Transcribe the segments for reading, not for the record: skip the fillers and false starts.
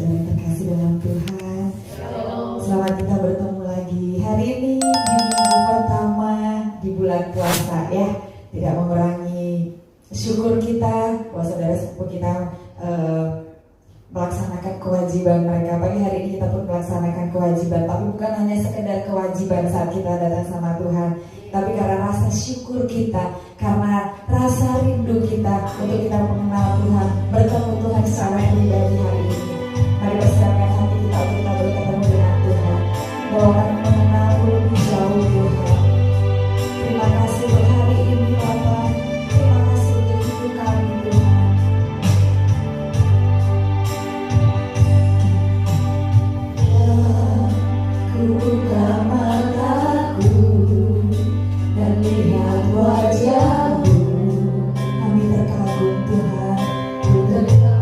saudara terkasih dalam Tuhan. Selamat kita bertemu lagi hari ini di minggu pertama di bulan puasa ya. Tidak mengurangi syukur kita bahwa saudara sepupu kita melaksanakan kewajiban mereka. Pagi hari ini kita pun melaksanakan kewajiban, tapi bukan hanya sekedar kewajiban saat kita datang sama Tuhan, tapi karena rasa syukur kita, karena rasa rindu kita untuk kita mengenal Tuhan, bertemu Tuhan secara pribadi hari ini. Mari persiapkan hati kita untuk kita bertemu dengan Tuhan, bahwa mengenal lebih jauh Tuhan. Terima kasih untuk hari ini Bapa, terima kasih untuk hidup kami Tuhan. Buka mataku dan lihat wajahmu, kami terkagum Tuhan, ku terkagum.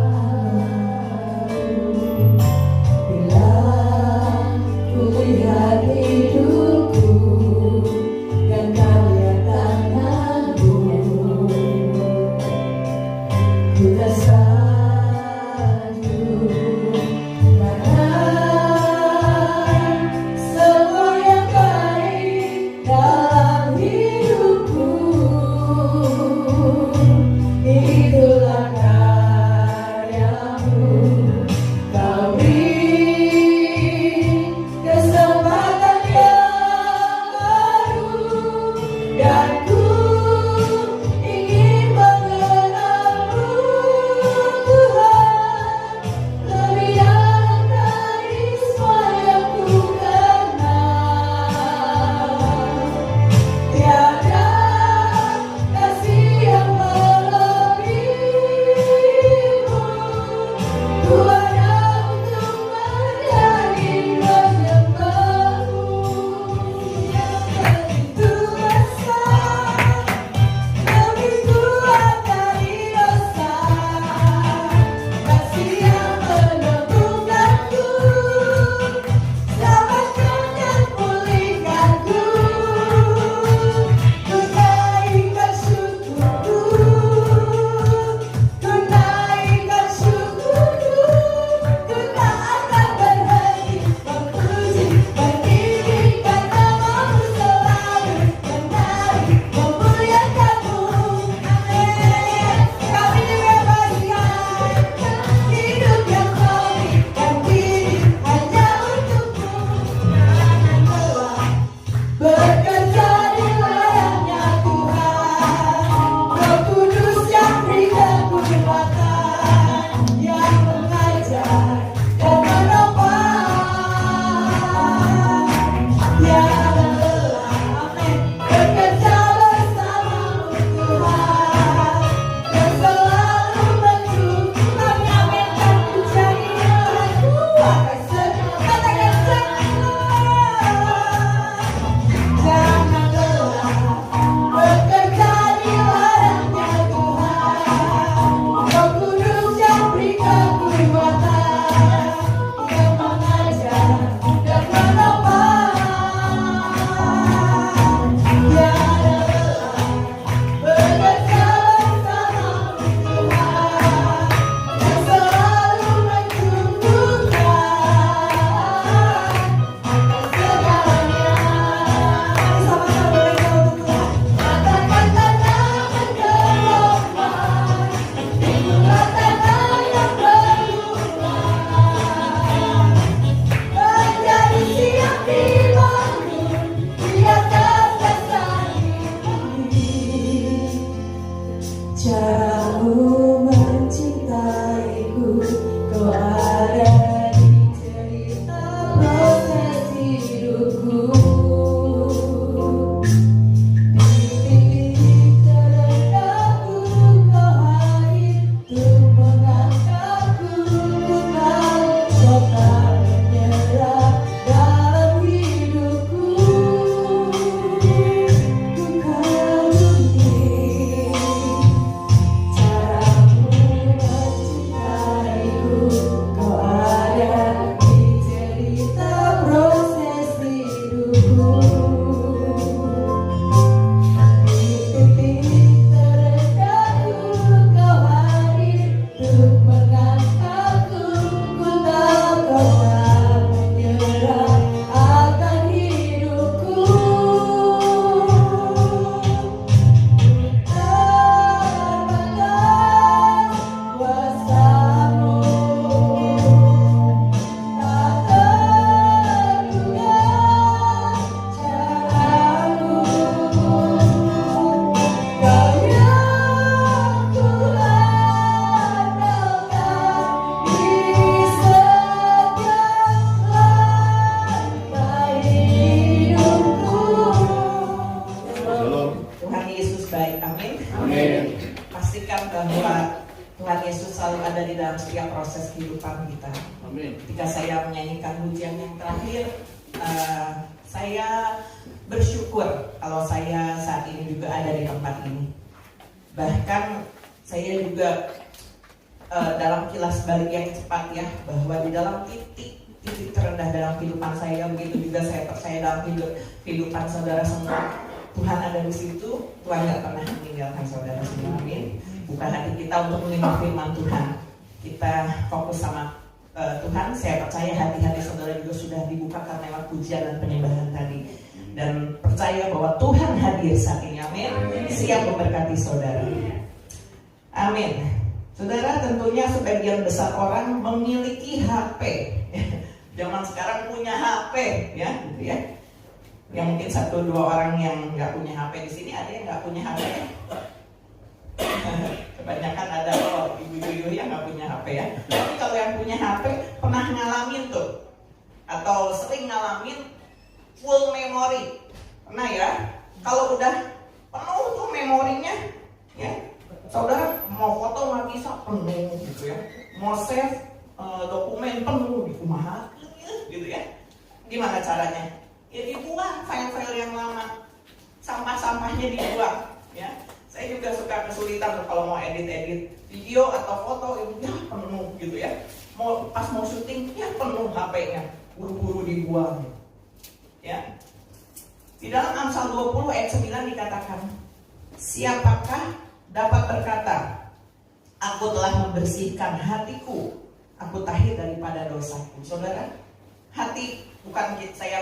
setiap proses kehidupan kita. Amin. Ketika saya menyanyikan pujian yang terakhir, saya bersyukur kalau saya saat ini juga ada di tempat ini. Bahkan saya juga dalam kilas balik yang cepat ya, bahwa di dalam titik terendah dalam kehidupan saya, begitu juga saya percaya dalam kehidupan saudara semua, Tuhan ada di situ. Tuhan gak pernah meninggalkan saudara semua. Amin. Bukan hati kita untuk menerima firman Tuhan, kita fokus sama Tuhan. Saya percaya hati-hati saudara juga sudah dibukakan lewat pujian dan penyembahan tadi, dan percaya bahwa Tuhan hadir saat ini. Amin. Siap memberkati saudara. Amin. Saudara, tentunya sebagian besar orang memiliki HP. Zaman sekarang punya HP, ya, gitu ya. Yang mungkin 1-2 orang yang nggak punya HP di sini, ada yang nggak punya HP. Kebanyakan ada ibu-ibu yang nggak punya HP ya. Tapi kalau yang punya HP pernah ngalamin tuh, atau sering ngalamin full memory, pernah ya? Kalau udah penuh tuh memorinya, ya, saudara mau foto nggak bisa, penuh gitu ya. Mau save dokumen penuh, di kumaha gitu ya. Gimana caranya? Ya dibuang file-file yang lama, sampah-sampahnya dibuang ya. Saya juga suka kesulitan kalau mau edit-edit video atau foto, ya penuh gitu ya. Pas mau syuting, ya penuh HP-nya, buru-buru dibuang ya. Di dalam Amsal 20 ayat 9 dikatakan, siapakah dapat berkata, aku telah membersihkan hatiku, aku tahir daripada dosaku. Saudara, hati, bukan saya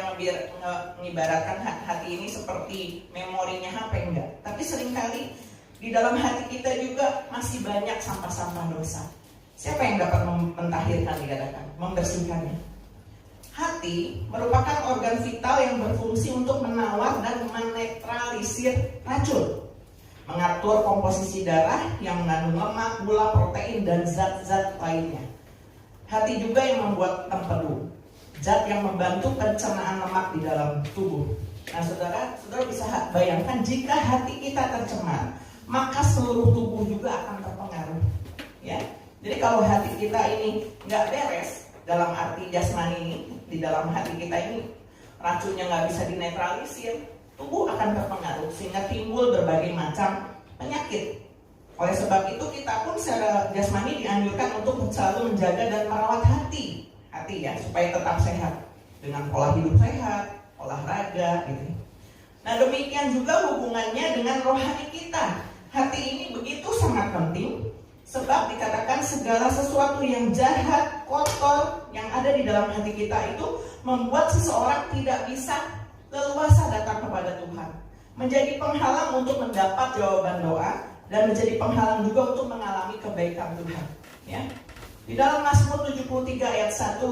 mengibaratkan hati ini seperti memorinya HP, enggak. Tapi seringkali di dalam hati kita juga masih banyak sampah-sampah dosa. Siapa yang dapat mentahirkan, dikatakan, membersihkannya? Hati merupakan organ vital yang berfungsi untuk menawar dan menetralisir racun, mengatur komposisi darah yang mengandung lemak, gula, protein, dan zat-zat lainnya. Hati juga yang membuat empedu, zat yang membantu pencernaan lemak di dalam tubuh. Nah, saudara bisa bayangkan jika hati kita tercemar, maka seluruh tubuh juga akan terpengaruh. Ya, jadi kalau hati kita ini nggak beres, dalam arti jasmani ini, di dalam hati kita ini racunnya nggak bisa dinetralisir, tubuh akan terpengaruh sehingga timbul berbagai macam penyakit. Oleh sebab itu kita pun secara jasmani dianjurkan untuk selalu menjaga dan merawat hati ya, supaya tetap sehat dengan pola hidup sehat, olahraga gitu. Nah, demikian juga hubungannya dengan rohani kita. Hati ini begitu sangat penting, sebab dikatakan segala sesuatu yang jahat, kotor yang ada di dalam hati kita itu membuat seseorang tidak bisa leluasa datang kepada Tuhan, menjadi penghalang untuk mendapat jawaban doa, dan menjadi penghalang juga untuk mengalami kebaikan Tuhan ya. Di dalam Mazmur 73 ayat 1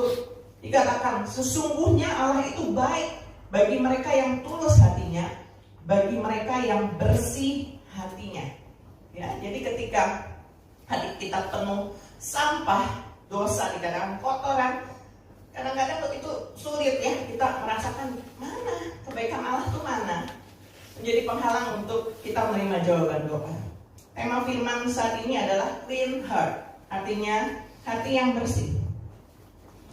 dikatakan, sesungguhnya Allah itu baik bagi mereka yang tulus hatinya, bagi mereka yang bersih hatinya ya. Jadi ketika hati kita penuh sampah, dosa, dikatakan kotoran, kadang-kadang itu sulit ya, kita merasakan mana kebaikan Allah itu mana, menjadi penghalang untuk kita menerima jawaban doa. Tema firman saat ini adalah clean heart, artinya hati yang bersih.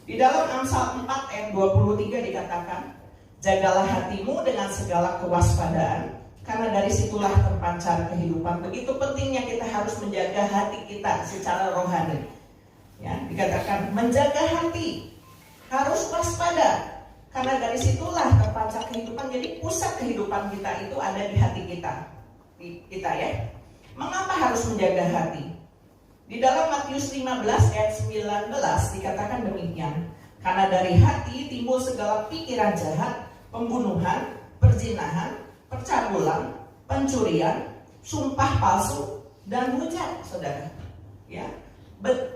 Di dalam Amsal 4 ayat 23 dikatakan, jagalah hatimu dengan segala kewaspadaan, karena dari situlah terpancar kehidupan. Begitu pentingnya kita harus menjaga hati kita secara rohani ya. Dikatakan menjaga hati, harus waspada, karena dari situlah terpancar kehidupan. Jadi pusat kehidupan kita itu ada di hati kita ya. Mengapa harus menjaga hati? Di dalam Matius 15 ayat 19 dikatakan demikian, karena dari hati timbul segala pikiran jahat, pembunuhan, perzinahan, percabulan, pencurian, sumpah palsu, dan hujat. Saudara ya,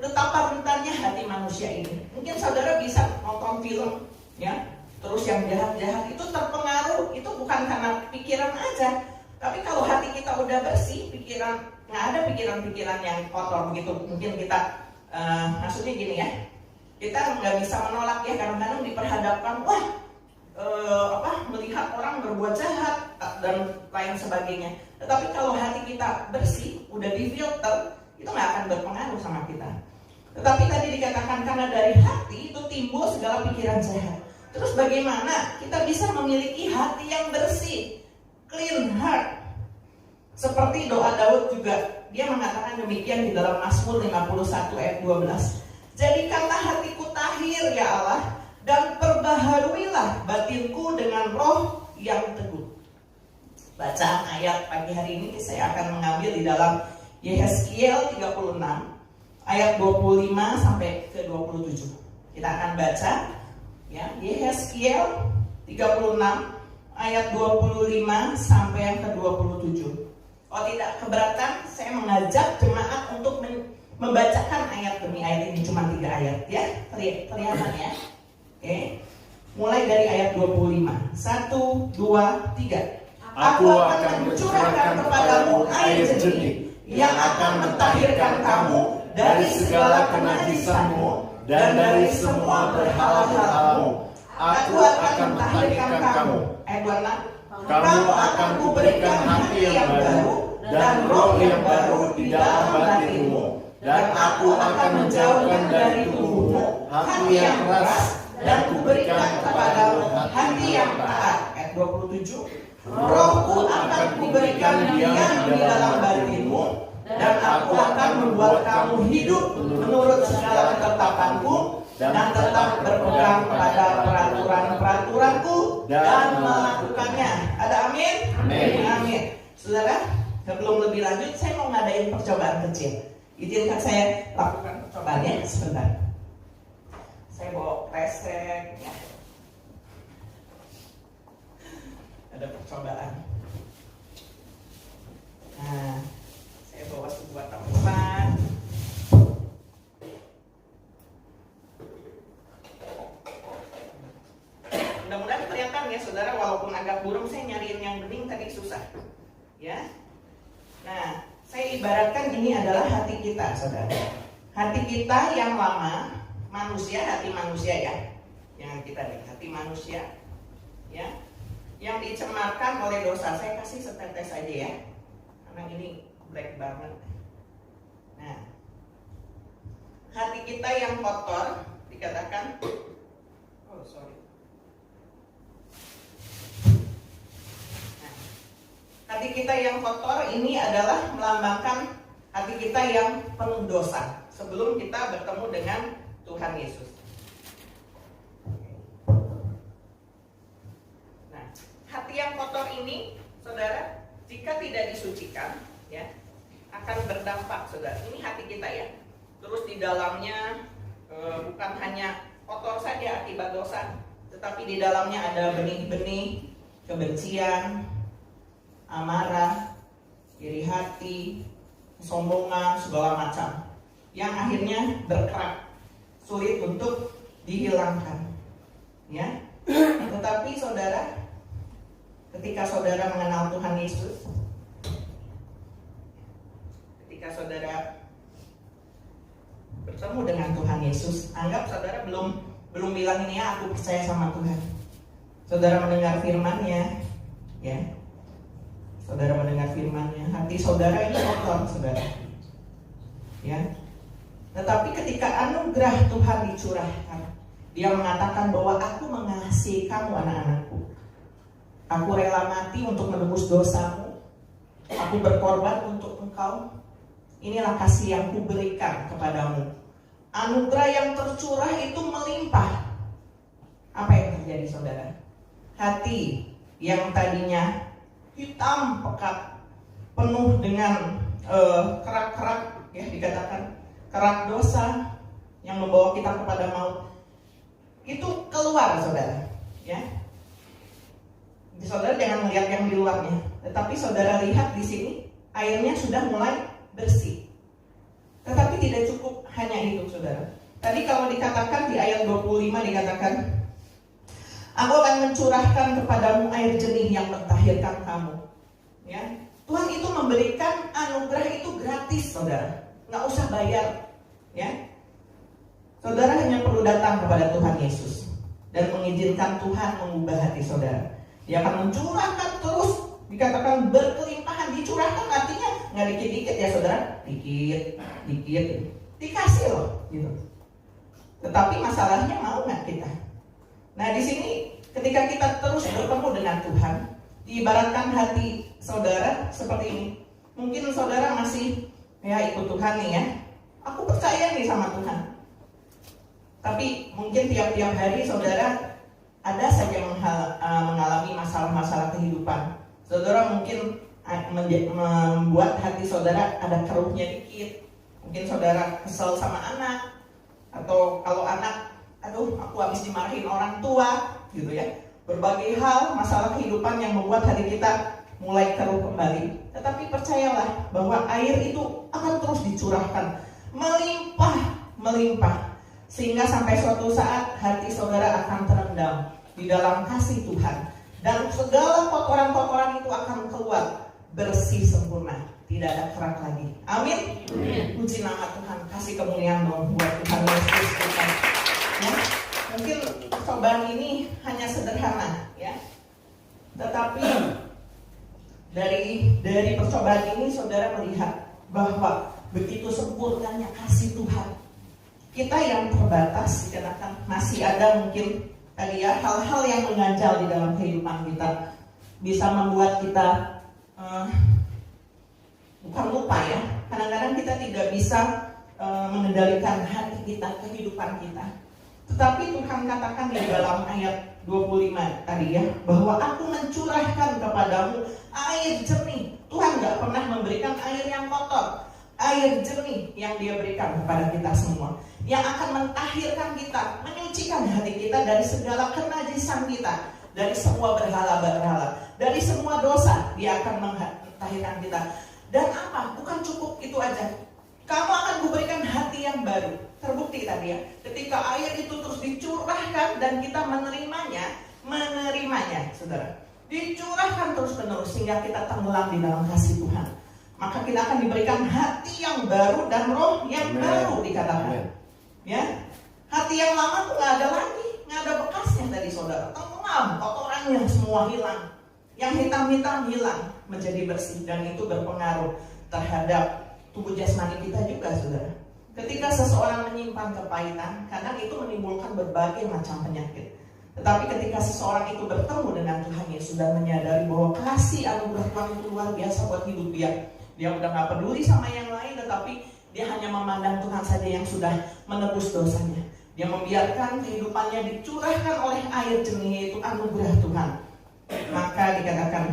betapa rentannya hati manusia ini. Mungkin saudara bisa nonton film ya, terus yang jahat-jahat itu terpengaruh, itu bukan karena pikiran aja, tapi kalau hati kita udah bersih, nggak ada pikiran-pikiran yang kotor begitu. Mungkin kita maksudnya gini ya, kita nggak bisa menolak ya, kadang-kadang diperhadapkan melihat orang berbuat jahat dan lain sebagainya. Tetapi kalau hati kita bersih, udah difilter, itu nggak akan berpengaruh sama kita. Tetapi tadi dikatakan karena dari hati itu timbul segala pikiran jahat. Terus bagaimana kita bisa memiliki hati yang bersih, clean heart? Seperti doa Daud juga, dia mengatakan demikian di dalam Mazmur 51 ayat 12. Jadikanlah hatiku tahir ya Allah, dan perbaharuilah batinku dengan roh yang teguh. Bacaan ayat pagi hari ini saya akan mengambil di dalam Yehezkiel 36 ayat 25 sampai ke 27. Kita akan baca ya, Yehezkiel 36 ayat 25 sampai yang ke 27. Kalau tidak keberatan, saya mengajak jemaat untuk membacakan ayat demi ayat ini, cuma 3 ayat ya. Kelihatan ya. Oke. Mulai dari ayat 25. 1, 2, 3. Aku akan mencurahkan kepadamu air jernih yang akan mentahirkan kamu dari segala kenajisanmu dan dari semua berhala-halamu. Aku akan mentahirkan kamu. Ayat 26. Kamu akan kuberikan hati yang baru dan roh yang baru di dalam batinmu, dan aku akan menjauhkan dari tubuhmu hati yang keras dan kuberikan kepadamu hati yang taat. Ayat 27. Rohku akan kuberikan diam di dalam batinmu, dan aku akan membuat kamu hidup menurut segala ketetapanku dan tetap berpegang pada peraturan-peraturanku dan melakukannya. Ada amin? Amin. Amin. Saudara, sebelum lebih lanjut, saya mau ngadain percobaan kecil. Izinkan saya lakukan percobaannya sebentar. Saya bawa kresek ya. Ada percobaan. Nah, saya bawa sebuah tempat. Mudah-mudahan kelihatan ya saudara, walaupun agak burem, saya nyariin yang bening tadi susah ya. Nah, saya ibaratkan ini adalah hati kita saudara. Hati kita yang lama, manusia, hati manusia ya. Jangan kita lihat hati manusia ya, yang dicemarkan oleh dosa. Saya kasih setetes aja ya, karena ini black banget. Nah, hati kita yang kotor dikatakan, oh sorry. Nah, hati kita yang kotor ini adalah melambangkan hati kita yang penuh dosa sebelum kita bertemu dengan Tuhan Yesus. Nah, hati yang kotor ini, saudara, jika tidak disucikan, ya, akan berdampak, saudara. Ini hati kita ya. Terus di dalamnya bukan hanya kotor saja akibat dosa, tetapi di dalamnya ada benih-benih kebencian, amarah, iri hati, kesombongan, segala macam, yang akhirnya berkerak, sulit untuk dihilangkan, ya. Tetapi saudara, ketika saudara mengenal Tuhan Yesus, ketika saudara bertemu dengan Tuhan Yesus, anggap saudara belum bilang ini ya, aku percaya sama Tuhan. Saudara mendengar firman-Nya, ya. Saudara mendengar firman-Nya, hati saudara ini kotor, saudara. Ya. Tetapi ketika anugerah Tuhan dicurahkan, Dia mengatakan bahwa aku mengasihi kamu anak-anakku. Aku rela mati untuk menebus dosamu. Aku berkorban untuk engkau. Inilah kasih yang kuberikan kepadamu. Anugerah yang tercurah itu melimpah. Apa yang terjadi saudara? Hati yang tadinya hitam pekat, penuh dengan kerak-kerak, ya dikatakan kerak dosa yang membawa kita kepada maut, itu keluar saudara, ya. Jadi, saudara jangan melihat yang di luarnya, tetapi saudara lihat di sini airnya sudah mulai bersih. Tetapi tidak cukup hanya itu saudara. Tadi kalau dikatakan di ayat 25 dikatakan, aku akan mencurahkan kepadamu air jernih yang mentahirkan kamu. Ya, Tuhan itu memberikan anugerah itu gratis, saudara, nggak usah bayar. Ya, saudara hanya perlu datang kepada Tuhan Yesus dan mengizinkan Tuhan mengubah hati saudara. Dia akan mencurahkan terus, dikatakan berkelimpahan, dicurahkan artinya nggak dikit-dikit ya saudara, dikit, dikasih loh, gitu. Tetapi masalahnya mau nggak kita? Nah di sini ketika kita terus bertemu dengan Tuhan, diibaratkan hati saudara seperti ini. Mungkin saudara masih ikut Tuhan nih ya. Aku percaya nih sama Tuhan. Tapi mungkin tiap-tiap hari saudara ada saja mengalami masalah-masalah kehidupan. Saudara mungkin membuat hati saudara ada keruhnya dikit. Mungkin saudara kesel sama anak, atau kalau anak, aduh aku habis dimarahin orang tua, gitu ya. Berbagai hal, masalah kehidupan yang membuat hati kita mulai keruh kembali. Tetapi percayalah bahwa air itu akan terus dicurahkan, melimpah, sehingga sampai suatu saat hati saudara akan terendam di dalam kasih Tuhan, dan segala kotoran-kotoran itu akan keluar bersih sempurna, tidak ada kerak lagi. Amin. Puji nama Tuhan, kasih kemuliaan dong buat Tuhan Yesus kita. Ya, mungkin percobaan ini hanya sederhana, ya. Tetapi dari percobaan ini saudara melihat bahwa begitu sempurnanya kasih Tuhan. Kita yang terbatas, dikatakan masih ada mungkin tadi ya hal-hal yang mengganjal di dalam kehidupan kita, bisa membuat kita bukan lupa ya. Kadang-kadang kita tidak bisa mengendalikan hati kita, kehidupan kita. Tetapi Tuhan katakan di dalam ayat 25 tadi ya, bahwa aku mencurahkan kepadamu air jernih. Tuhan gak pernah memberikan air yang kotor. Air jernih yang Dia berikan kepada kita semua, yang akan mentahirkan kita, menyucikan hati kita dari segala kenajisan kita, dari semua berhala-berhala, dari semua dosa. Dia akan mentahirkan kita. Dan apa? Bukan cukup itu aja. Kamu akan kuberikan hati yang baru. Terbukti tadi ya, ketika air itu terus dicurahkan dan kita menerimanya, saudara, dicurahkan terus-menerus sehingga kita tenggelam di dalam kasih Tuhan. Maka kita akan diberikan hati yang baru dan roh yang baru, dikatakan. Ya, hati yang lama tuh nggak ada lagi, nggak ada bekasnya tadi saudara. Tenggelam, kotorannya semua hilang, yang hitam-hitam hilang, menjadi bersih, dan itu berpengaruh terhadap tubuh jasmani kita juga, saudara. Ketika seseorang menyimpan kepahitan, kadang itu menimbulkan berbagai macam penyakit. Tetapi ketika seseorang itu bertemu dengan Tuhan Yesus dan menyadari bahwa kasih anugerah Tuhan itu luar biasa buat hidup dia udah gak peduli sama yang lain, tetapi dia hanya memandang Tuhan saja yang sudah menebus dosanya. Dia membiarkan kehidupannya dicurahkan oleh air jernih, yaitu anugerah Tuhan. Maka dikatakan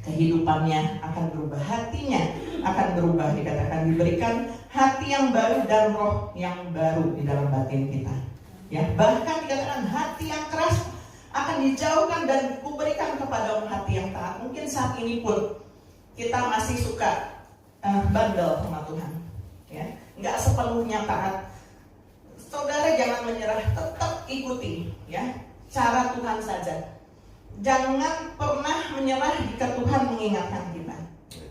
kehidupannya akan berubah, hatinya akan berubah, dikatakan diberikan hati yang baru dan roh yang baru di dalam batin kita. Ya, bahkan dikatakan hati yang keras akan dijauhkan dan kuberikan kepada hati yang taat. Mungkin saat ini pun kita masih suka bandel sama Tuhan, ya, nggak sepenuhnya taat. Saudara jangan menyerah, tetap ikuti ya cara Tuhan saja. Jangan pernah menyerah jika Tuhan mengingatkan kita.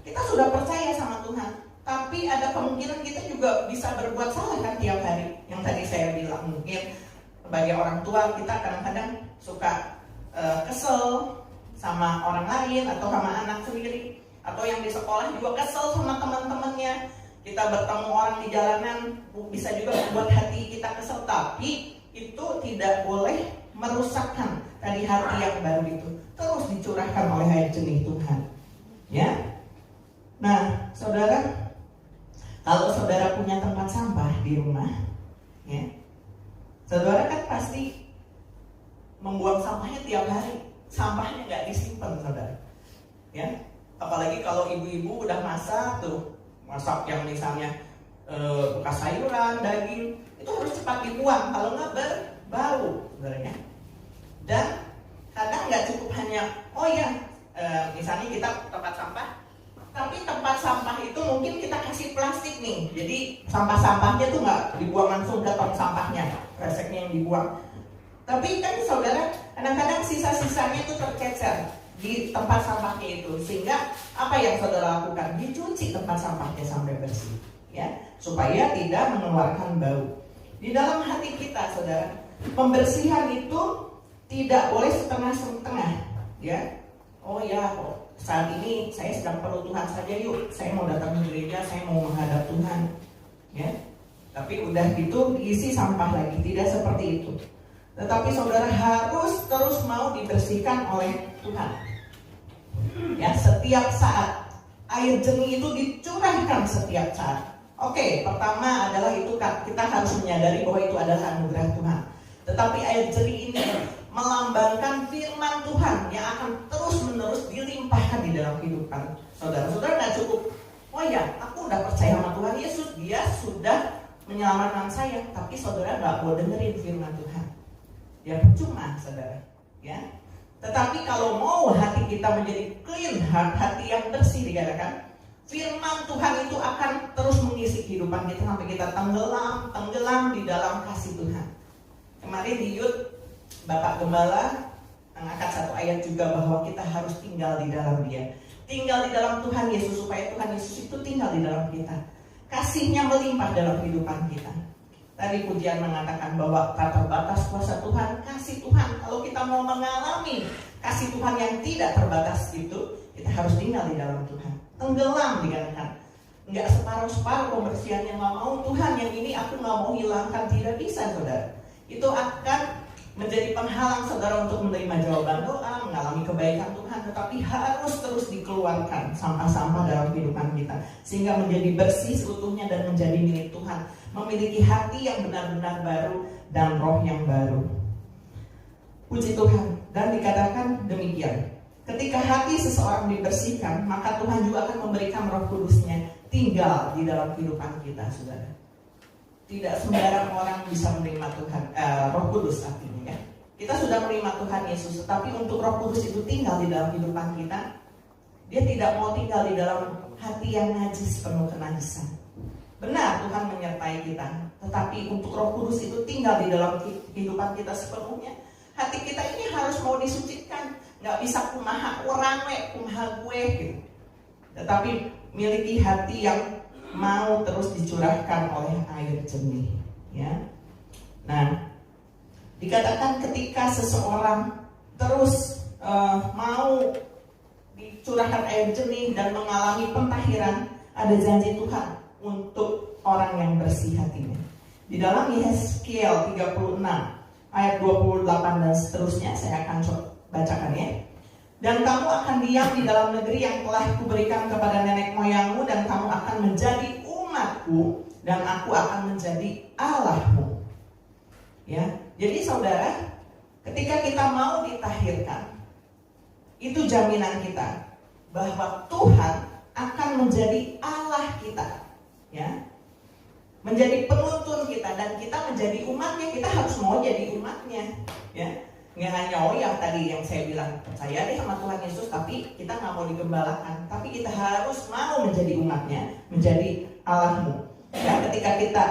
Kita sudah percaya sama Tuhan, tapi ada kemungkinan kita juga bisa berbuat salah kan tiap hari. Yang tadi saya bilang, mungkin sebagai orang tua kita kadang-kadang suka kesel sama orang lain atau sama anak sendiri, atau yang di sekolah juga kesel sama teman-temannya. Kita bertemu orang di jalanan bisa juga membuat hati kita kesel, tapi itu tidak boleh merusakkan tadi hati yang baru itu. Terus dicurahkan oleh air jernih Tuhan. Ya. Nah, saudara, kalau saudara punya tempat sampah di rumah, ya, saudara kan pasti membuang sampahnya tiap hari. Sampahnya nggak disimpan, saudara. Ya. Apalagi kalau ibu-ibu udah masak masak yang misalnya bekas sayuran, daging, itu harus cepat dibuang, kalau nggak berbau sebenarnya. Dan kadang nggak cukup hanya misalnya kita tempat sampah, tapi tempat sampah itu mungkin kita kasih plastik nih, jadi sampah-sampahnya tuh nggak dibuang langsung ke tong sampahnya, reseknya yang dibuang. Tapi kan saudara, kadang-kadang sisa-sisanya itu tercecer di tempat sampahnya itu, sehingga apa yang saudara lakukan? Dicuci tempat sampahnya sampai bersih, ya, supaya tidak mengeluarkan bau. Di dalam hati kita, saudara, pembersihan itu tidak boleh setengah-setengah, ya. Oh ya, saat ini saya sedang perlu Tuhan saja, yuk, saya mau datang ke gereja, saya mau menghadap Tuhan, ya. Tapi udah gitu diisi sampah lagi, tidak seperti itu. Tetapi saudara harus terus mau dibersihkan oleh Tuhan. Ya, setiap saat air jernih itu dicurahkan setiap saat. Oke, pertama adalah itu kita harus menyadari bahwa itu adalah anugerah Tuhan. Tetapi air jernih ini melambangkan firman Tuhan yang akan terus-menerus dilimpahkan di dalam kehidupan saudara. Saudara nggak cukup, oh ya, aku udah percaya sama Tuhan Yesus, dia sudah menyelamatkan saya, tapi saudara nggak mau dengerin firman Tuhan, ya percuma saudara, ya. Tetapi kalau mau hati kita menjadi clean heart, hati yang bersih dikatakan, firman Tuhan itu akan terus mengisi kehidupan kita sampai kita tenggelam di dalam kasih Tuhan. Kemarin di Youth, Bapak Gembala mengangkat satu ayat juga bahwa kita harus tinggal di dalam Dia, tinggal di dalam Tuhan Yesus, supaya Tuhan Yesus itu tinggal di dalam kita. Kasihnya melimpah dalam kehidupan kita. Tadi pujian mengatakan bahwa tak terbatas kuasa Tuhan, kasih Tuhan. Kalau kita mau mengalami kasih Tuhan yang tidak terbatas itu, kita harus tinggal di dalam Tuhan. Tenggelam dikatakan. Enggak separuh-separuh pembersihannya, nggak mau Tuhan yang ini aku nggak mau hilangkan, tidak bisa saudara. Itu akan menjadi penghalang saudara untuk menerima jawaban doa, mengalami kebaikan Tuhan, tetapi harus terus dikeluarkan sampah-sampah dalam kehidupan kita sehingga menjadi bersih seutuhnya dan menjadi milik Tuhan, memiliki hati yang benar-benar baru dan roh yang baru. Puji Tuhan. Dan dikatakan demikian, ketika hati seseorang dibersihkan, maka Tuhan juga akan memberikan Roh Kudus-Nya tinggal di dalam kehidupan kita, saudara. Tidak sembarang orang bisa menerima Tuhan, Roh Kudus artinya ya. Kita sudah menerima Tuhan Yesus, tetapi untuk Roh Kudus itu tinggal di dalam kehidupan kita, dia tidak mau tinggal di dalam hati yang najis, penuh kenajisan. Benar Tuhan menyertai kita, tetapi untuk Roh Kudus itu tinggal di dalam kehidupan kita sepenuhnya. Hati kita ini harus mau disucikan, nggak bisa kumaha orang kumaha gue gitu. Tetapi miliki hati yang mau terus dicurahkan oleh air jernih, ya. Nah, dikatakan ketika seseorang terus mau dicurahkan air jernih dan mengalami pentahiran, ada janji Tuhan untuk orang yang bersih hatinya. Di dalam Yeskiel 36 ayat 28 dan seterusnya, saya akan bacakan ya. Dan kamu akan diam di dalam negeri yang telah kuberikan kepada nenek moyangmu, dan kamu akan menjadi umatku, dan aku akan menjadi Allahmu. Ya, jadi saudara, ketika kita mau ditahirkan, itu jaminan kita bahwa Tuhan akan menjadi Allah kita, ya, menjadi penuntun kita, dan kita menjadi umatnya. Kita harus mau jadi umatnya, ya. Nggak hanya yang tadi yang saya bilang, percaya deh sama Tuhan Yesus, tapi kita nggak mau digembalakan. Tapi kita harus mau menjadi umatnya, menjadi Allahmu. Ya, ketika kita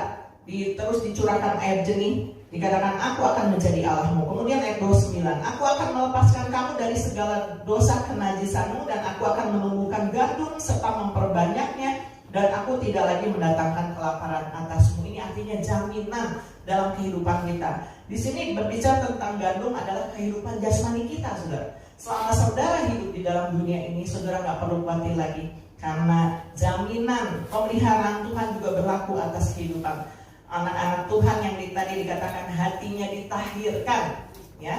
terus dicurahkan air jernih, dikatakan aku akan menjadi Allahmu. Kemudian ayat 29, aku akan melepaskan kamu dari segala dosa kenajisanmu, dan aku akan menumbuhkan gandum serta memperbanyaknya, dan aku tidak lagi mendatangkan kelaparan atasmu. Ini artinya jaminan dalam kehidupan kita. Di sini berbicara tentang gandum adalah kehidupan jasmani kita, saudara. Selama saudara hidup di dalam dunia ini, saudara nggak perlu khawatir lagi, karena jaminan pemeliharaan Tuhan juga berlaku atas kehidupan anak-anak Tuhan yang tadi dikatakan hatinya ditahirkan, ya.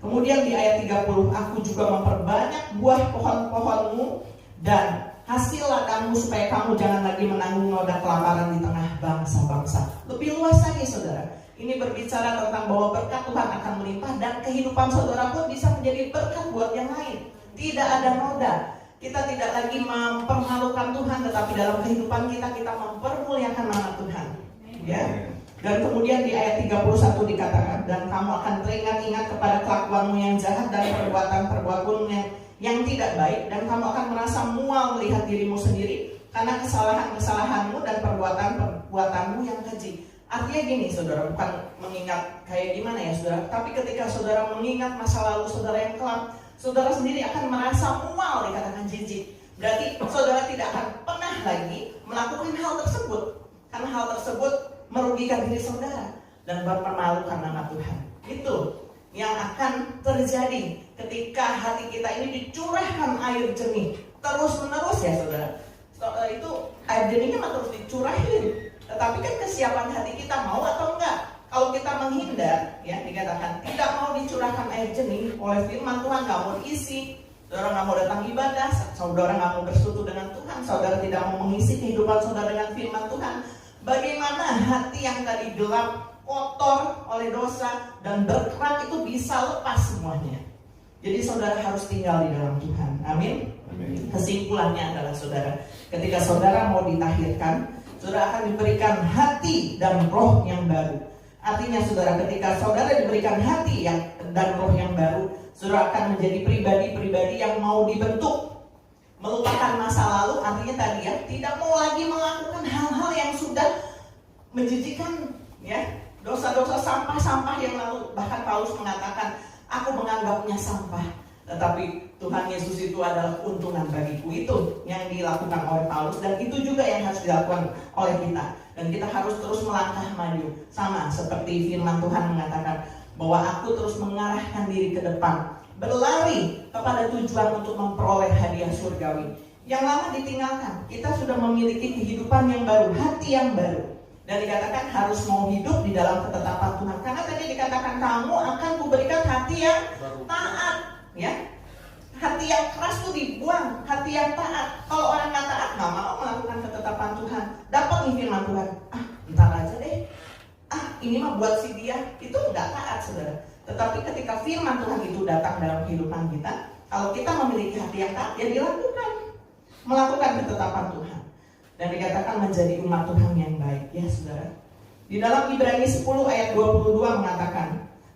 Kemudian di ayat 30, aku juga memperbanyak buah pohon-pohonmu dan hasil ladangmu, supaya kamu jangan lagi menanggung noda kelaparan di tengah bangsa-bangsa. Lebih luas lagi, saudara. Ini berbicara tentang bahwa berkat Tuhan akan melimpah, dan kehidupan saudara pun bisa menjadi berkat buat yang lain. Tidak ada noda. Kita tidak lagi mempermalukan Tuhan, tetapi dalam kehidupan kita mempermuliakan nama Tuhan. Ya. Dan kemudian di ayat 31 dikatakan, dan kamu akan teringat-ingat kepada kelakuanmu yang jahat dan perbuatan-perbuatanmu yang tidak baik, dan kamu akan merasa mual melihat dirimu sendiri karena kesalahan-kesalahanmu dan perbuatan-perbuatanmu yang keji. Artinya gini, saudara, bukan mengingat kayak gimana ya, saudara, tapi ketika saudara mengingat masa lalu saudara yang kelam, saudara sendiri akan merasa mual, dikatakan jijik. Berarti saudara tidak akan pernah lagi melakukan hal tersebut, karena hal tersebut merugikan diri saudara dan mempermalukan nama Tuhan. Itu yang akan terjadi ketika hati kita ini dicurahkan air jernih terus menerus, ya saudara. Itu air jernihnya terus dicurahin Tetapi kan kesiapan hati kita mau atau enggak. Kalau kita menghindar, ya dikatakan tidak mau dicurahkan air jernih oleh firman Tuhan, nggak mau diisi, saudara nggak mau datang ibadah, saudara nggak mau bersekutu dengan Tuhan, saudara tidak mau mengisi kehidupan saudara dengan firman Tuhan. Bagaimana hati yang tadi gelap, kotor oleh dosa dan berkerak itu bisa lepas semuanya. Jadi saudara harus tinggal di dalam Tuhan. Amin. Kesimpulannya adalah saudara, ketika saudara mau ditahirkan, saudara akan diberikan hati dan roh yang baru. Artinya saudara, ketika saudara diberikan hati dan roh yang baru, saudara akan menjadi pribadi-pribadi yang mau dibentuk, melupakan masa lalu. Artinya tadi ya, tidak mau lagi melakukan hal-hal yang sudah menjijikan, ya, dosa-dosa sampah-sampah yang lalu. Bahkan Paulus mengatakan, aku menganggapnya sampah, tetapi Tuhan Yesus itu adalah keuntungan bagiku. Itu yang dilakukan oleh Paulus, dan itu juga yang harus dilakukan oleh kita. Dan kita harus terus melangkah maju. Sama seperti firman Tuhan mengatakan bahwa aku terus mengarahkan diri ke depan, berlari kepada tujuan untuk memperoleh hadiah surgawi. Yang lama ditinggalkan, kita sudah memiliki kehidupan yang baru, hati yang baru. Dan dikatakan harus mau hidup di dalam ketetapan Tuhan. Karena tadi dikatakan kamu akan kuberikan hati yang taat, ya. Hati yang keras itu dibuang, hati yang taat. Kalau orang nggak taat, nggak mau melakukan ketetapan Tuhan, dapat nih firman Tuhan, ntar aja deh, ini mah buat si dia, itu nggak taat saudara. Tetapi ketika firman Tuhan itu datang dalam kehidupan kita, kalau kita memiliki hati yang taat, ya dilakukan, melakukan ketetapan Tuhan. Dan dikatakan menjadi umat Tuhan yang baik, ya saudara. Di dalam Ibrani 10 ayat 22 mengatakan,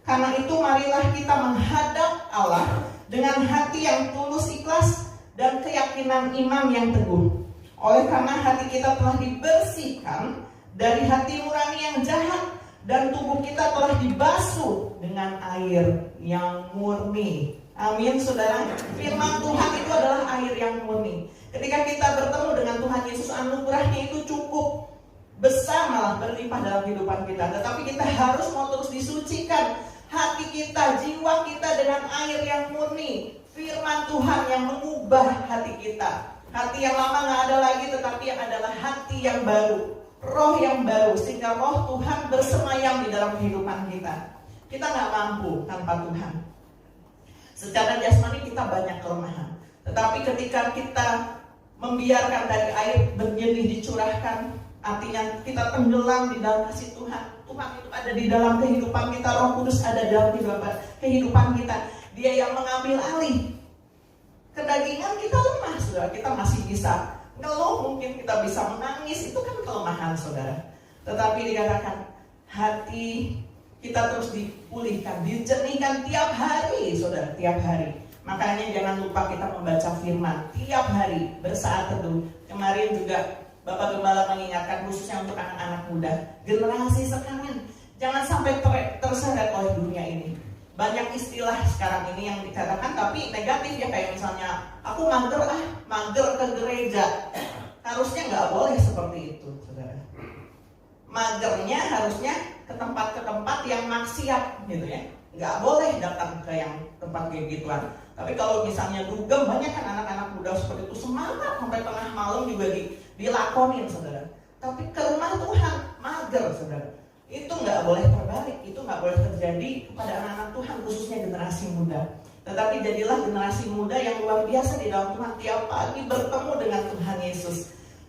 karena itu marilah kita menghadap Allah dengan hati yang tulus ikhlas dan keyakinan iman yang teguh. Oleh karena hati kita telah dibersihkan dari hati nurani yang jahat, dan tubuh kita telah dibasuh dengan air yang murni. Amin saudara. Firman Tuhan itu adalah air yang murni. Ketika kita bertemu dengan Tuhan Yesus, anugerahnya itu cukup besar, malah berlimpah dalam kehidupan kita. Tetapi kita harus mau terus disucikan hati kita, jiwa kita dengan air yang murni. Firman Tuhan yang mengubah hati kita. Hati yang lama gak ada lagi, tetapi yang adalah hati yang baru, roh yang baru, sehingga roh Tuhan bersemayam di dalam kehidupan kita. Kita gak mampu tanpa Tuhan. Secara jasmani kita banyak kelemahan, tetapi ketika kita membiarkan dari air berjenih dicurahkan, artinya kita tenggelam di dalam kasih Tuhan. Tuhan itu ada di dalam kehidupan kita, Roh Kudus ada dalam kehidupan kita. Dia yang mengambil alih. Kedagingan kita lemah, saudara. Kita masih bisa ngeluh, mungkin kita bisa menangis, itu kan kelemahan, saudara. Tetapi dikatakan hati kita terus dipulihkan, dijernihkan tiap hari, saudara, tiap hari. Makanya jangan lupa kita membaca firman tiap hari, bersaat teduh. Kemarin juga Bapak Gembala mengingatkan khususnya untuk anak-anak muda, generasi sekarang jangan sampai terseret oleh dunia ini. Banyak istilah sekarang ini yang dikatakan tapi negatif ya, kayak misalnya aku mager ke gereja. Harusnya nggak boleh seperti itu, saudara. Magernya harusnya ke tempat yang maksiat gitu ya. Nggak boleh datang ke yang tempat kayak gituan. Tapi kalau misalnya dugem, banyak kan anak-anak muda seperti itu semangat sampai tengah malam juga dilakonin, saudara. Tapi ke rumah Tuhan mager, saudara. Itu nggak boleh terbalik, itu nggak boleh terjadi kepada anak-anak Tuhan, khususnya generasi muda. Tetapi jadilah generasi muda yang luar biasa di dalam Tuhan, tiap pagi bertemu dengan Tuhan Yesus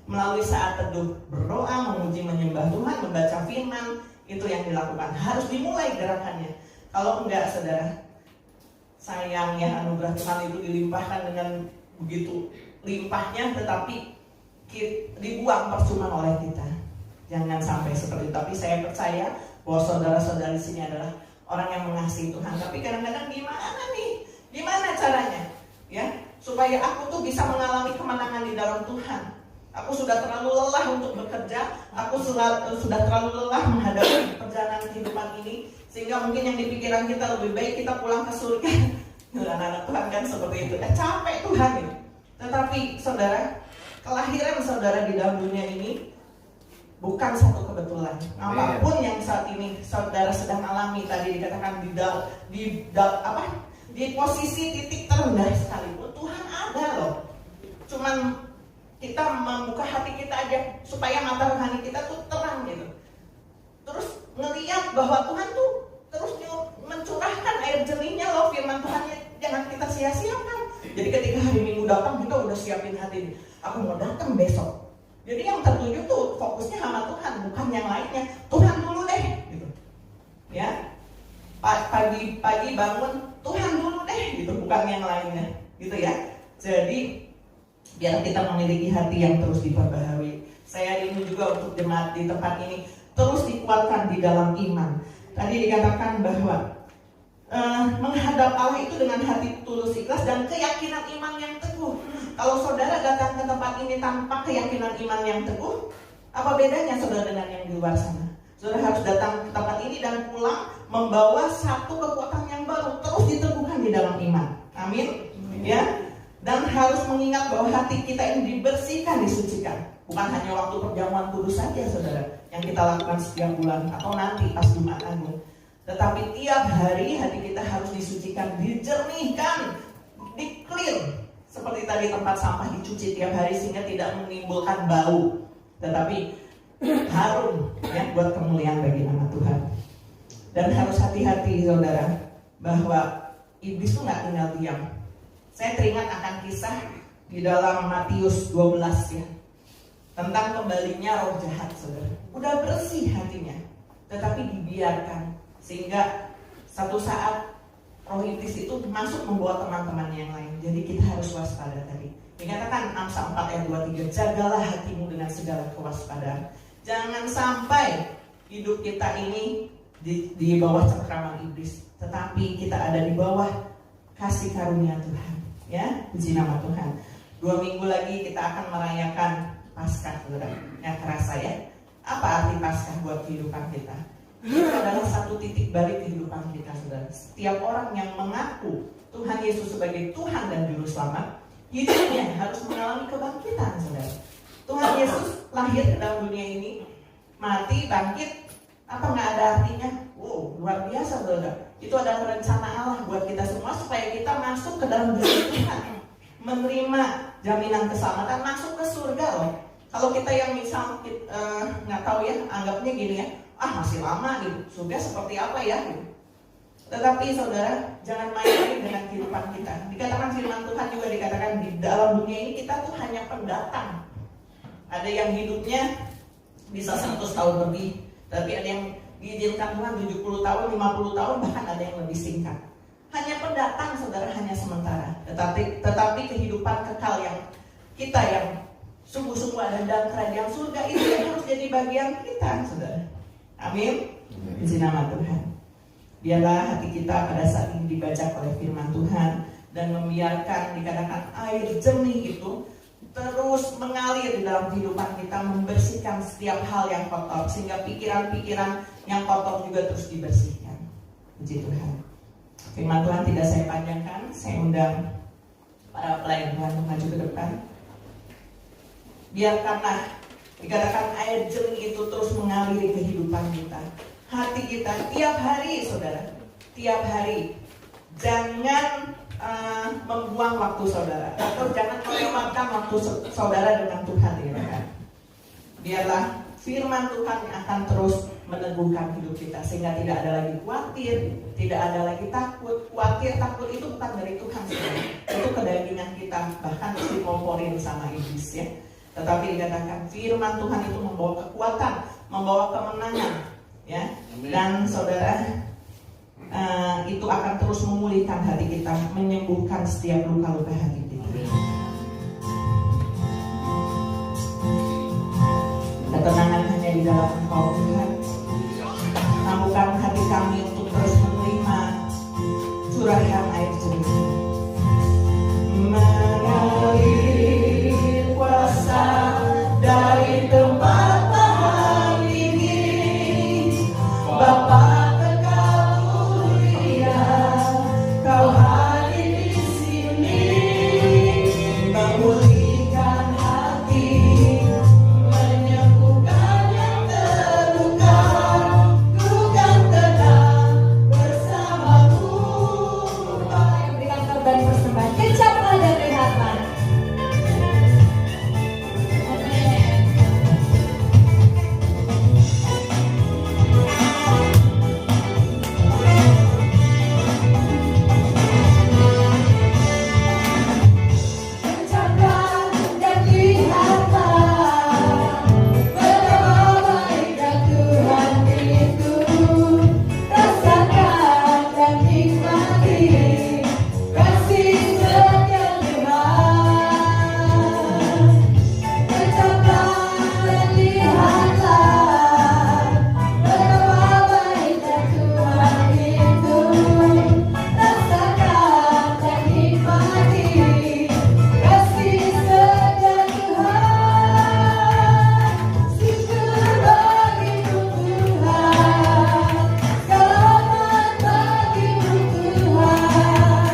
melalui saat teduh, berdoa, memuji, menyembah Tuhan, membaca firman. Itu yang dilakukan, harus dimulai gerakannya. Kalau enggak, saudara, sayangnya anugerah Tuhan itu dilimpahkan dengan begitu limpahnya, tetapi dibuang percuma oleh kita. Jangan sampai seperti itu. Tapi saya percaya bahwa saudara-saudara di sini adalah orang yang mengasihi Tuhan. Tapi kadang-kadang gimana nih? Gimana caranya? Ya, supaya aku tuh bisa mengalami kemenangan di dalam Tuhan. Aku sudah terlalu lelah untuk bekerja. Aku sudah terlalu lelah menghadapi perjalanan kehidupan ini, sehingga mungkin yang di pikiran kita lebih baik kita pulang ke surga. Anak-anak Tuhan kan seperti itu. Capek Tuhan ini. Tetapi saudara, kelahiran saudara di dalam dunia ini bukan satu kebetulan. Apapun yang saat ini saudara sedang alami, tadi dikatakan di posisi titik terendah sekalipun, Tuhan ada loh. Cuman kita membuka hati kita aja supaya mata rohani kita tuh terang gitu. Terus ngeliat bahwa Tuhan tuh terus mencurahkan air jernihnya loh, firman Tuhannya jangan kita sia-siakan. Jadi ketika hari Minggu datang kita udah siapin hati, aku mau datang besok. Jadi yang tertuju tuh fokusnya sama Tuhan, bukan yang lainnya. Tuhan dulu deh gitu. Ya. Pagi bangun Tuhan dulu deh gitu, bukan yang lainnya gitu ya. Jadi biar kita memiliki hati yang terus diperbaharui. Saya rindu juga untuk jemaat di tempat ini terus dikuatkan di dalam iman. Tadi dikatakan bahwa menghadap Allah itu dengan hati tulus ikhlas dan keyakinan iman yang teguh. Kalau saudara datang ke tempat ini tanpa keyakinan iman yang teguh, apa bedanya saudara dengan yang di luar sana? Saudara harus datang ke tempat ini dan pulang membawa satu kekuatan yang baru, terus diteguhkan di dalam iman. Amin. Ya. Dan harus mengingat bahwa hati kita ini dibersihkan, disucikan. Bukan hanya waktu perjamuan kudus saja saudara, yang kita lakukan setiap bulan atau nanti pas Jumat Agung. Tetapi tiap hari hati kita harus disucikan, dijernihkan, di-clean. Seperti tadi tempat sampah dicuci tiap hari sehingga tidak menimbulkan bau, tetapi harum ya, buat kemuliaan bagi nama Tuhan. Dan harus hati-hati saudara, bahwa iblis itu gak tinggal diam. Saya teringat akan kisah di dalam Matius 12 ya, tentang kembalinya roh jahat saudara. Udah bersih hatinya, tetapi dibiarkan sehingga satu saat roh iblis itu masuk membawa teman-teman yang lain. Jadi kita harus waspada tadi. Dikatakan Amsal 4 ayat 23, jagalah hatimu dengan segala kewaspadaan. Jangan sampai hidup kita ini di bawah cengkraman iblis, tetapi kita ada di bawah kasih karunia Tuhan. Ya, puji nama Tuhan. 2 minggu lagi kita akan merayakan Paskah, saudara. Yang kerasa ya. Apa arti Paskah buat kehidupan kita? Itu adalah satu titik balik kehidupan kita, saudara. Setiap orang yang mengaku Tuhan Yesus sebagai Tuhan dan Juru Selamat, hidupnya harus mengalami kebangkitan, saudara. Tuhan Yesus lahir ke dalam dunia ini, mati, bangkit, apa nggak ada artinya? Wow, luar biasa, saudara. Itu adalah rencana Allah buat kita semua supaya kita masuk ke dalam dunia Tuhan, menerima jaminan keselamatan, masuk ke surga loh. Kalau kita yang misal nggak tahu ya, anggapnya gini ya, masih lama gitu, surga seperti apa ya gitu. Tetapi saudara, jangan main-main dengan kehidupan kita. Dikatakan firman Tuhan juga dikatakan di dalam dunia ini kita tuh hanya pendatang. Ada yang hidupnya bisa 100 tahun lebih, tapi ada yang diizinkan Tuhan 70 tahun, 50 tahun, bahkan ada yang lebih singkat. Hanya pendatang saudara, hanya sementara. Tetapi kehidupan kekal yang kita yang sungguh-sungguh ada dalam kerajaan surga itu yang harus jadi bagian kita, saudara. Amin. Puji nama Tuhan. Biarlah hati kita pada saat ini dibajak oleh firman Tuhan dan membiarkan dikatakan air jernih itu terus mengalir di dalam kehidupan kita, membersihkan setiap hal yang kotor sehingga pikiran-pikiran yang kotor juga terus dibersihkan. Puji Tuhan. Firman Tuhan tidak saya panjangkan, saya undang para pelayan Tuhan maju ke depan. Biarkanlah dikatakan air jernih itu terus mengaliri kehidupan kita, hati kita tiap hari, saudara. Tiap hari. Jangan membuang waktu saudara, atau jangan melewatkan waktu saudara dengan Tuhan, ya kan? Biarlah firman Tuhan yang akan terus meneguhkan hidup kita sehingga tidak ada lagi khawatir, tidak ada lagi takut. Khawatir, takut itu bukan dari Tuhan, saudara. Itu kedagingan kita, bahkan dikomporin sama iblis ya. Tetapi dikatakan firman Tuhan itu membawa kekuatan, membawa kemenangan, ya. Dan saudara, itu akan terus memulihkan hati kita, menyembuhkan setiap luka-luka hati kita. Ketenangan hanya di dalam Engkau, Tuhan. Mampukan hati kami untuk terus menerima curahan air jernih, mengalir kuasa dari tempat Tuhan ini, Bapa. Memulihkan hati, menyembuhkan yang terluka. kasih setia Tuhan. Ucaplah dan lihatlah betapa baiknya Tuhan itu. Rasakan dan nikmati kasih setia Tuhan. Syukur bagimu Tuhan, selamat bagimu Tuhan,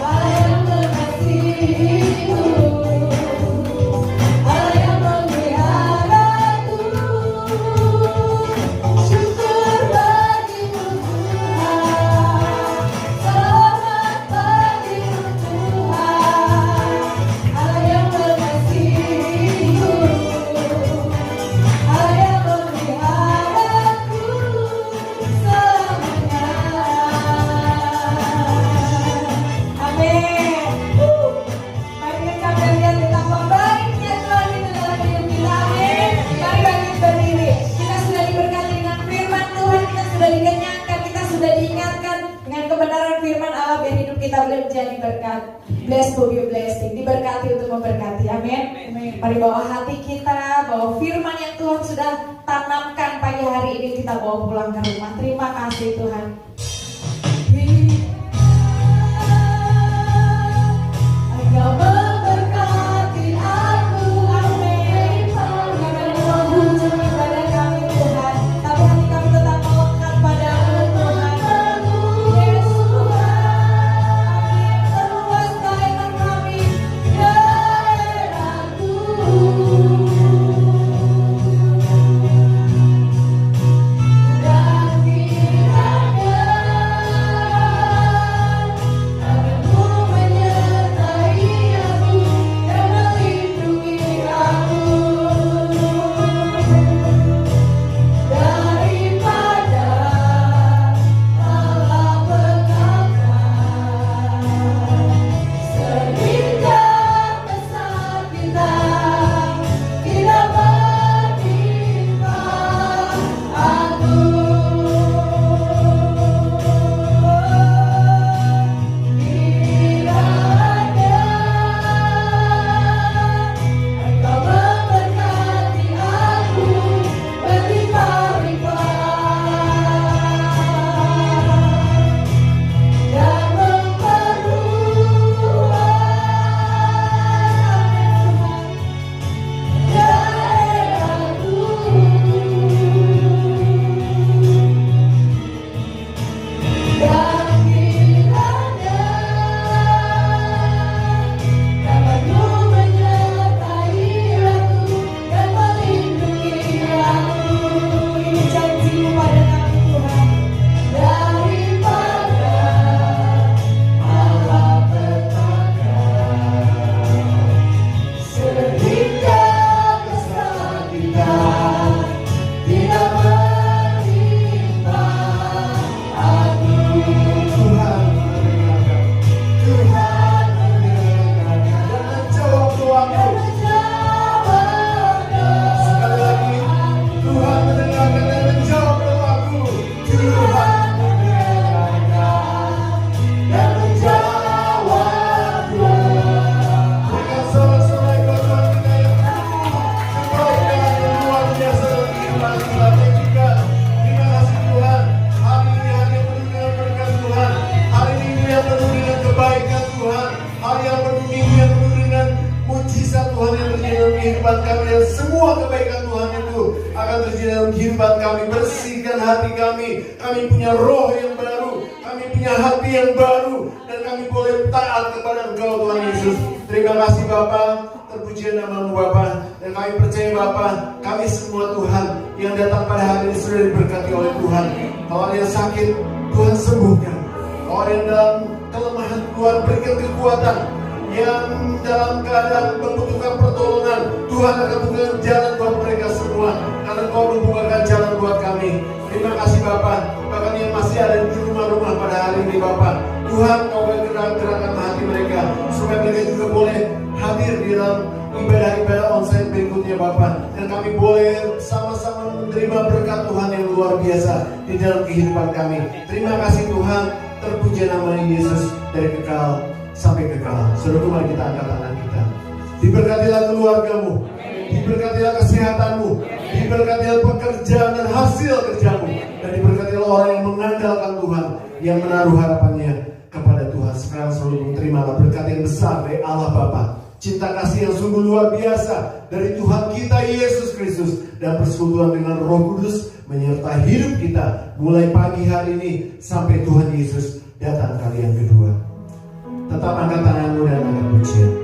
Allah yang mengasihimu, Allah yang memeliharaku. Syukur bagimu Tuhan, selamat bagimu Tuhan, Allah yang mengasihimu, Allah yang memeliharaku selamanya. Amin. Mari kita lihat betapa baiknya Tuhan itu dalam hidup kita. Amin. Mari bangkit berdiri. Kita sudah diberkati dengan firman Tuhan, kita sudah dikenyangkan, kita sudah diingatkan dengan kebenaran firman Allah biar hidup kita boleh menjadi berkat. Blessed to be a blessing. Diberkati untuk memberkati. Amin. Mari bawa hati kita, bawa firman yang Tuhan sudah tanamkan pagi hari ini, kita bawa pulang ke rumah. Terima kasih Tuhan. Engkau memberkati aku, amin. Bukan pada penghujung ibadah kami Tuhan, tapi hati kami tetap melekat padamu Tuhan. Yesus Tuhan, perluas daerah kami, daerahku. Dan kiranya kehidupan kami, dan semua kebaikan Tuhan itu akan terjadi dalam kehidupan kami. Bersihkan hati kami, kami punya roh yang baru, kami punya hati yang baru, dan kami boleh taat kepada Engkau Tuhan Yesus. Terima kasih Bapa, terpuji nama-Mu Bapa, dan kami percaya Bapa, kami semua Tuhan yang datang pada hari ini sudah diberkati oleh Tuhan. Kalau ada yang sakit, Tuhan sembuhkan. Kalau ada yang dalam kelemahan, Tuhan berikan kekuatan. Yang dalam keadaan membutuhkan pertolongan, Tuhan akan bukakan jalan buat mereka semua, karena Kau membukakan jalan buat kami. Terima kasih Bapa. Bahkan yang masih ada di rumah-rumah pada hari ini Bapa, Tuhan Kau gerak-gerakkan hati mereka, supaya mereka juga boleh hadir di dalam ibadah-ibadah onsite berikutnya Bapa. Dan kami boleh sama-sama menerima berkat Tuhan yang luar biasa di dalam kehidupan kami. Terima kasih Tuhan. Terpuji nama Yesus dari kekal sampai kekal. Saudara, mari kita angkat tangan kita. Diberkatilah keluargamu, diberkatilah kesehatanmu, diberkatilah pekerjaan dan hasil kerjamu, dan diberkatilah orang yang mengandalkan Tuhan, yang menaruh harapannya kepada Tuhan. Sekarang selalu terimalah berkat yang besar dari Allah Bapa, cinta kasih yang sungguh luar biasa dari Tuhan kita Yesus Kristus, dan persekutuan dengan Roh Kudus menyertai hidup kita mulai pagi hari ini sampai Tuhan Yesus datang kali yang kedua. Tetap angkat tanganmu dan angkat pujian.